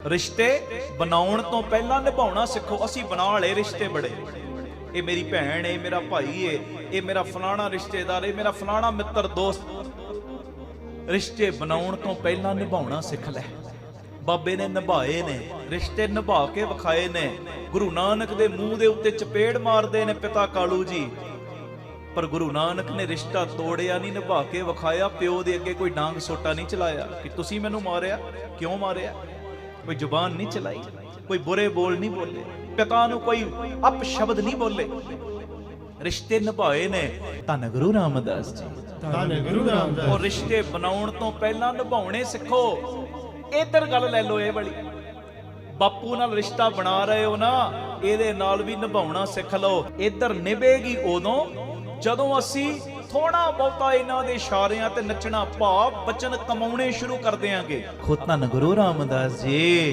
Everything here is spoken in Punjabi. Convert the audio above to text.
ਰਿਸ਼ਤੇ ਬਣਾਉਣ ਤੋਂ ਪਹਿਲਾਂ ਨਿਭਾਉਣਾ ਸਿੱਖੋ। ਅਸੀਂ ਬਣਾ ਲਏ ਰਿਸ਼ਤੇ ਬੜੇ, ਇਹ ਮੇਰੀ ਭੈਣ ਏ, ਮੇਰਾ ਭਾਈ ਏ, ਇਹ ਮੇਰਾ ਫਲਾਣਾ ਰਿਸ਼ਤੇਦਾਰ ਏ, ਮੇਰਾ ਫਲਾਣਾ ਮਿੱਤਰ ਦੋਸਤ। ਰਿਸ਼ਤੇ ਬਣਾਉਣ ਤੋਂ ਪਹਿਲਾਂ ਨਿਭਾਉਣਾ ਸਿੱਖ ਲੈ। ਬਾਬੇ ਨੇ ਨਿਭਾਏ ਨੇ ਰਿਸ਼ਤੇ, ਨਿਭਾ ਕੇ ਵਿਖਾਏ ਨੇ। ਗੁਰੂ ਨਾਨਕ ਦੇ ਮੂੰਹ ਦੇ ਉੱਤੇ ਚਪੇੜ ਮਾਰਦੇ ਨੇ ਪਿਤਾ ਕਾਲੂ ਜੀ, ਪਰ ਗੁਰੂ ਨਾਨਕ ਨੇ ਰਿਸ਼ਤਾ ਤੋੜਿਆ ਨਹੀਂ, ਨਿਭਾ ਕੇ ਵਿਖਾਇਆ। ਪਿਓ ਦੇ ਅੱਗੇ ਕੋਈ ਡਾਂਗ ਸੋਟਾ ਨਹੀਂ ਚਲਾਇਆ ਕਿ ਤੁਸੀਂ ਮੈਨੂੰ ਮਾਰਿਆ, ਕਿਉਂ ਮਾਰਿਆ। ਕੋਈ ਜ਼ੁਬਾਨ ਨਹੀਂ ਚਲਾਈ, ਕੋਈ ਬੁਰੇ ਬੋਲ ਨਹੀਂ ਬੋਲੇ, ਪਿਤਾ ਨੂੰ ਕੋਈ ਅਪ ਸ਼ਬਦ ਨਹੀਂ ਬੋਲੇ। ਰਿਸ਼ਤੇ ਨਿਭਾਏ ਨੇ। ਧੰਨ ਗੁਰੂ ਰਾਮਦਾਸ ਜੀ, ਧੰਨ ਗੁਰੂ ਰਾਮਦਾਸ। ਉਹ ਰਿਸ਼ਤੇ ਬਣਾਉਣ ਤੋਂ ਪਹਿਲਾਂ ਨਿਭਾਉਣੇ ਸਿੱਖੋ। ਇੱਧਰ ਗੱਲ ਲੈ ਲਓ, ਇਹ ਵਾਲੀ ਬਾਪੂ ਨਾਲ ਰਿਸ਼ਤਾ ਬਣਾ ਰਹੇ ਹੋ ਨਾ, ਇਹਦੇ ਨਾਲ ਵੀ ਨਿਭਾਉਣਾ ਸਿੱਖ ਲਓ। ਇੱਧਰ ਨਿਭੇਗੀ ਉਦੋਂ ਜਦੋਂ ਅਸੀਂ ਥੋੜਾ ਬਹੁਤਾ ਇਹਨਾਂ ਦੇ ਇਸ਼ਾਰਿਆਂ ਤੇ ਨੱਚਣਾ, ਭਾਵ ਬਚਨ ਕਮਾਉਣੇ ਸ਼ੁਰੂ ਕਰ ਦਿਆਂਗੇ। ਖੁਦ ਧੰਨ ਗੁਰੂ ਰਾਮਦਾਸ ਜੀ।